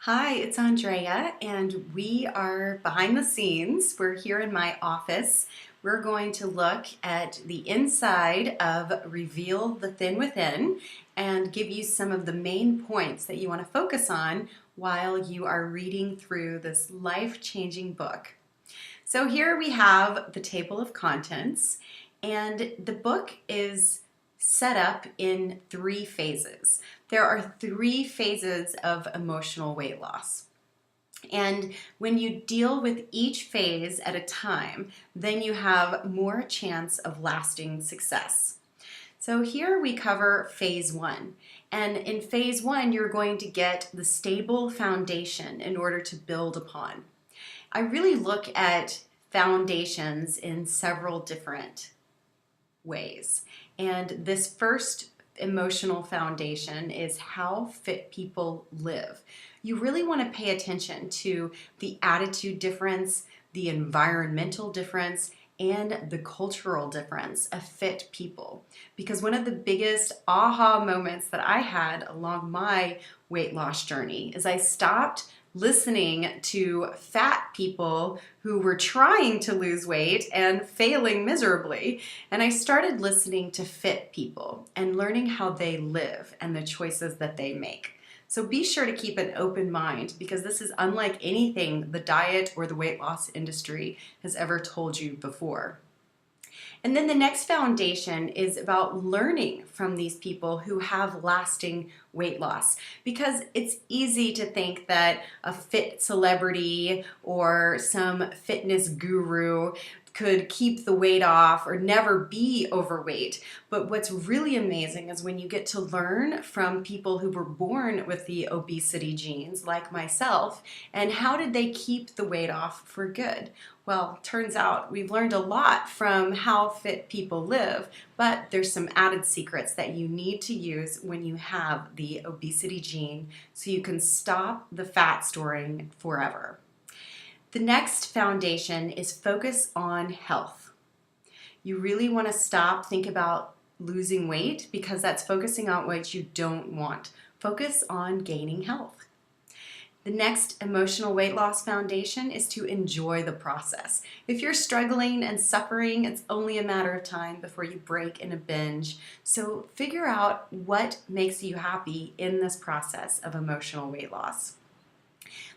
Hi, it's Andrea, and we are behind the scenes. We're here in my office. We're going to look at the inside of Reveal the Thin Within and give you some of the main points that you want to focus on while you are reading through this life-changing book. So here we have the table of contents, and the book is set up in three phases. There are three phases of emotional weight loss. And when you deal with each phase at a time, then you have more chance of lasting success. So here we cover phase one. And in phase one, you're going to get the stable foundation in order to build upon. I really look at foundations in several different ways. And this first emotional foundation is how fit people live. You really want to pay attention to the attitude difference, the environmental difference, and the cultural difference of fit people. Because one of the biggest aha moments that I had along my weight loss journey is I stopped listening to fat people who were trying to lose weight and failing miserably. And I started listening to fit people and learning how they live and the choices that they make. So be sure to keep an open mind because this is unlike anything the diet or the weight loss industry has ever told you before. And then the next foundation is about learning from these people who have lasting weight loss, because it's easy to think that a fit celebrity or some fitness guru could keep the weight off or never be overweight. But what's really amazing is when you get to learn from people who were born with the obesity genes, like myself, and how did they keep the weight off for good? Well, turns out we've learned a lot from how fit people live, but there's some added secrets that you need to use when you have the obesity gene so you can stop the fat storing forever. The next foundation is focus on health. You really want to think about losing weight because that's focusing on what you don't want. Focus on gaining health. The next emotional weight loss foundation is to enjoy the process. If you're struggling and suffering, it's only a matter of time before you break in a binge. So figure out what makes you happy in this process of emotional weight loss.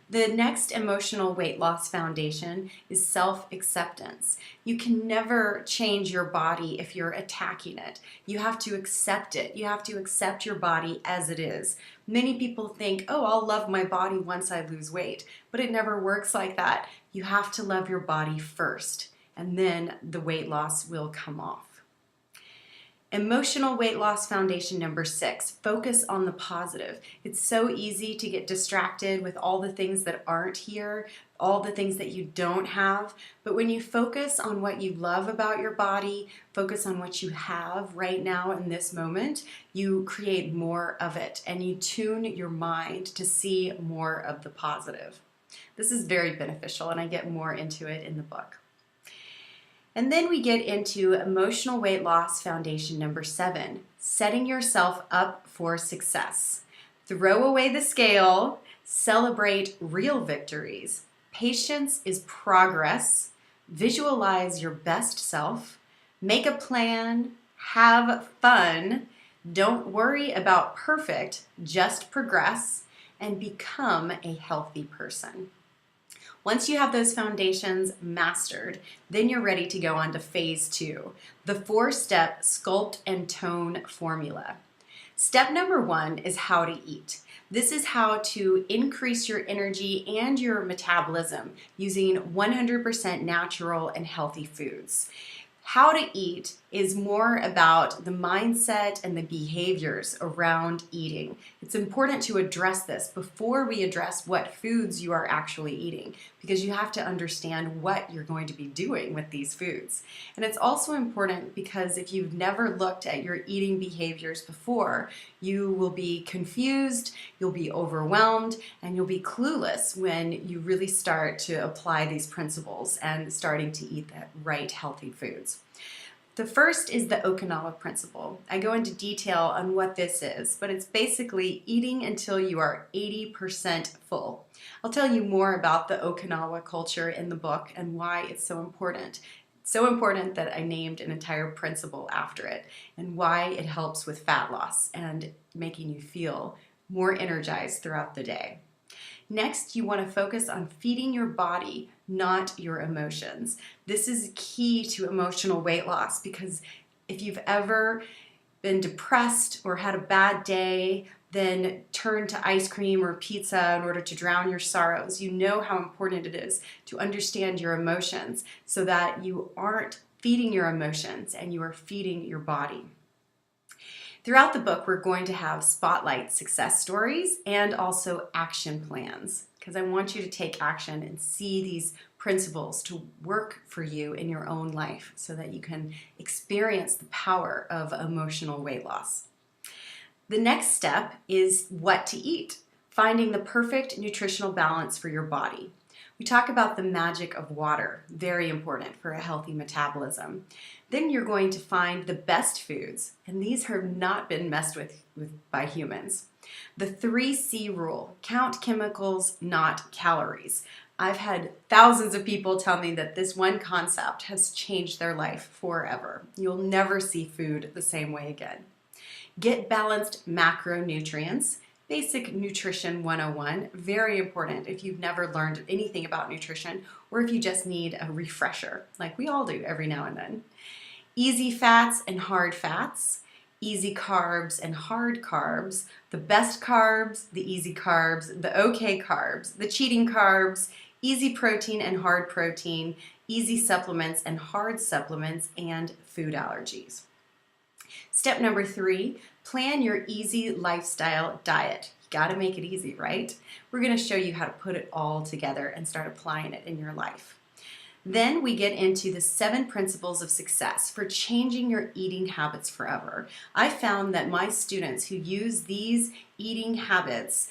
The next emotional weight loss foundation is self-acceptance. You can never change your body if you're attacking it. You have to accept it. You have to accept your body as it is. Many people think, oh, I'll love my body once I lose weight, but it never works like that. You have to love your body first, and then the weight loss will come off. Emotional weight loss foundation number 6, focus on the positive. It's so easy to get distracted with all the things that aren't here, all the things that you don't have. But when you focus on what you love about your body, focus on what you have right now in this moment, you create more of it and you tune your mind to see more of the positive. This is very beneficial and I get more into it in the book. And then we get into emotional weight loss foundation number 7, setting yourself up for success. Throw away the scale, celebrate real victories. Patience is progress. Visualize your best self. Make a plan. Have fun. Don't worry about perfect, just progress and become a healthy person. Once you have those foundations mastered, then you're ready to go on to phase 2, the 4-step sculpt and tone formula. Step number 1 is how to eat. This is how to increase your energy and your metabolism using 100% natural and healthy foods. How to eat is more about the mindset and the behaviors around eating. It's important to address this before we address what foods you are actually eating, because you have to understand what you're going to be doing with these foods. And it's also important because if you've never looked at your eating behaviors before, you will be confused, you'll be overwhelmed, and you'll be clueless when you really start to apply these principles and starting to eat the right healthy foods. The first is the Okinawa principle. I go into detail on what this is, but it's basically eating until you are 80% full. I'll tell you more about the Okinawa culture in the book and why it's so important. It's so important that I named an entire principle after it, and why it helps with fat loss and making you feel more energized throughout the day. Next, you want to focus on feeding your body, not your emotions. This is key to emotional weight loss, because if you've ever been depressed or had a bad day, then turn to ice cream or pizza in order to drown your sorrows, you know how important it is to understand your emotions so that you aren't feeding your emotions and you are feeding your body. Throughout the book, we're going to have spotlight success stories and also action plans, because I want you to take action and see these principles to work for you in your own life so that you can experience the power of emotional weight loss. The next step is what to eat, finding the perfect nutritional balance for your body. We talk about the magic of water, very important for a healthy metabolism. Then you're going to find the best foods, and these have not been messed with by humans. The 3C rule: count chemicals, not calories. I've had thousands of people tell me that this one concept has changed their life forever. You'll never see food the same way again. Get balanced macronutrients. Basic Nutrition 101, very important if you've never learned anything about nutrition, or if you just need a refresher, like we all do every now and then. Easy fats and hard fats, easy carbs and hard carbs, the best carbs, the easy carbs, the okay carbs, the cheating carbs, easy protein and hard protein, easy supplements and hard supplements, and food allergies. Step number 3, plan your easy lifestyle diet. You gotta make it easy, right? We're gonna show you how to put it all together and start applying it in your life. Then we get into the 7 principles of success for changing your eating habits forever. I found that my students who use these eating habits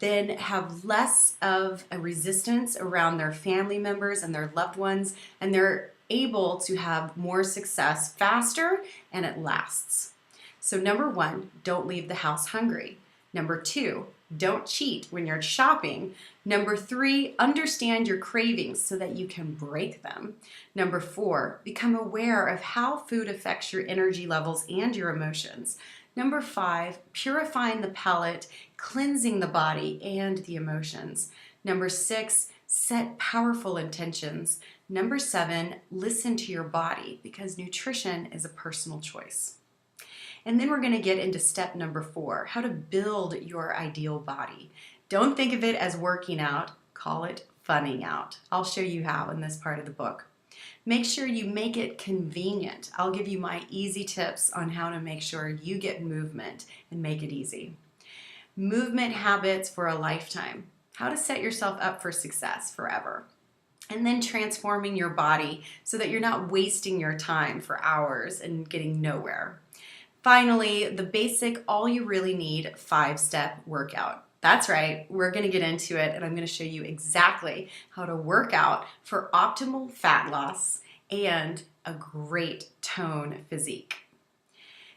then have less of a resistance around their family members and their loved ones, and they're able to have more success faster, and it lasts. So number 1, don't leave the house hungry. Number 2, don't cheat when you're shopping. Number 3, understand your cravings so that you can break them. Number 4, become aware of how food affects your energy levels and your emotions. Number 5, purifying the palate, cleansing the body and the emotions. Number 6, set powerful intentions. Number 7, listen to your body, because nutrition is a personal choice. And then we're going to get into step number 4, how to build your ideal body. Don't think of it as working out, call it funning out. I'll show you how in this part of the book. Make sure you make it convenient. I'll give you my easy tips on how to make sure you get movement and make it easy. Movement habits for a lifetime. How to set yourself up for success forever. And then transforming your body so that you're not wasting your time for hours and getting nowhere. Finally, the basic, all you really need 5-step workout. That's right, we're going to get into it, and I'm going to show you exactly how to work out for optimal fat loss and a great tone physique.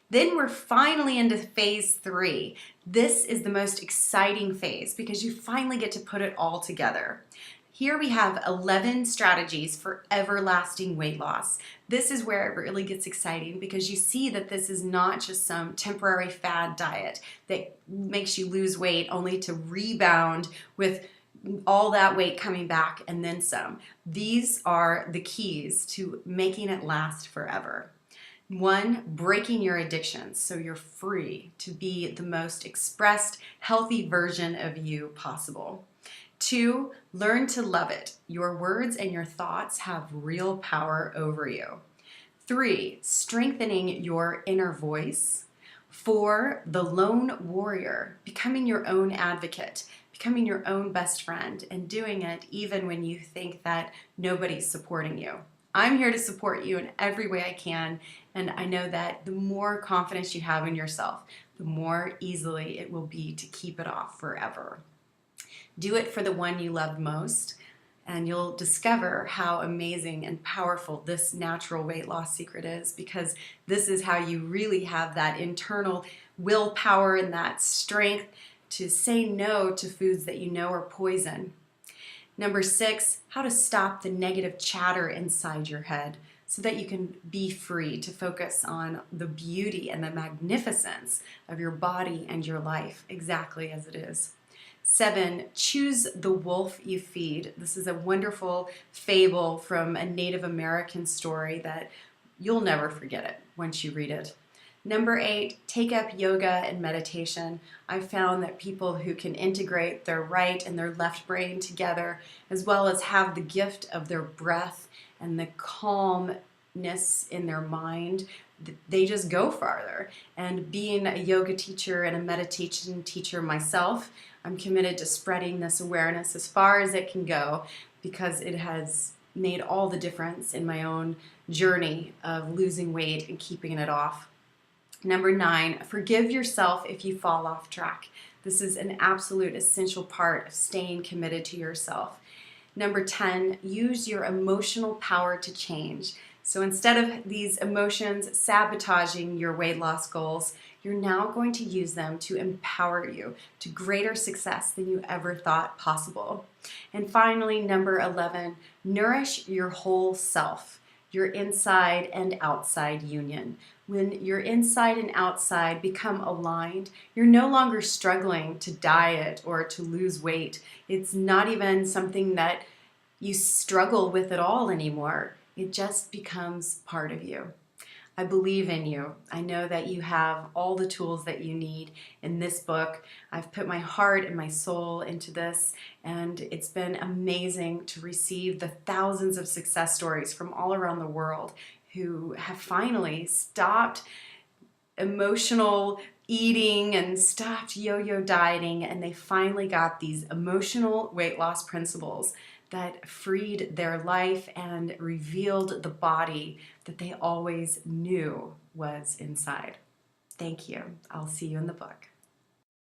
Then we're finally into phase 3. This is the most exciting phase because you finally get to put it all together. Here we have 11 strategies for everlasting weight loss. This is where it really gets exciting because you see that this is not just some temporary fad diet that makes you lose weight only to rebound with all that weight coming back and then some. These are the keys to making it last forever. 1, breaking your addictions so you're free to be the most expressed, healthy version of you possible. 2, learn to love it. Your words and your thoughts have real power over you. 3, strengthening your inner voice. 4, the lone warrior, becoming your own advocate, becoming your own best friend, and doing it even when you think that nobody's supporting you. I'm here to support you in every way I can, and I know that the more confidence you have in yourself, the more easily it will be to keep it off forever. Do it for the one you love most. And you'll discover how amazing and powerful this natural weight loss secret is, because this is how you really have that internal willpower and that strength to say no to foods that you know are poison. Number 6, how to stop the negative chatter inside your head so that you can be free to focus on the beauty and the magnificence of your body and your life exactly as it is. 7, choose the wolf you feed. This is a wonderful fable from a Native American story that you'll never forget it once you read it. Number 8, take up yoga and meditation. I've found that people who can integrate their right and their left brain together, as well as have the gift of their breath and the calmness in their mind, they just go farther. And being a yoga teacher and a meditation teacher myself, I'm committed to spreading this awareness as far as it can go, because it has made all the difference in my own journey of losing weight and keeping it off. Number 9, forgive yourself if you fall off track. This is an absolute essential part of staying committed to yourself. Number 10, use your emotional power to change. So instead of these emotions sabotaging your weight loss goals, you're now going to use them to empower you to greater success than you ever thought possible. And finally, number 11, nourish your whole self, your inside and outside union. When your inside and outside become aligned, you're no longer struggling to diet or to lose weight. It's not even something that you struggle with at all anymore. It just becomes part of you. I believe in you. I know that you have all the tools that you need in this book. I've put my heart and my soul into this, and it's been amazing to receive the thousands of success stories from all around the world who have finally stopped emotional eating and stopped yo-yo dieting, and they finally got these emotional weight loss principles that freed their life and revealed the body that they always knew was inside. Thank you. I'll see you in the book.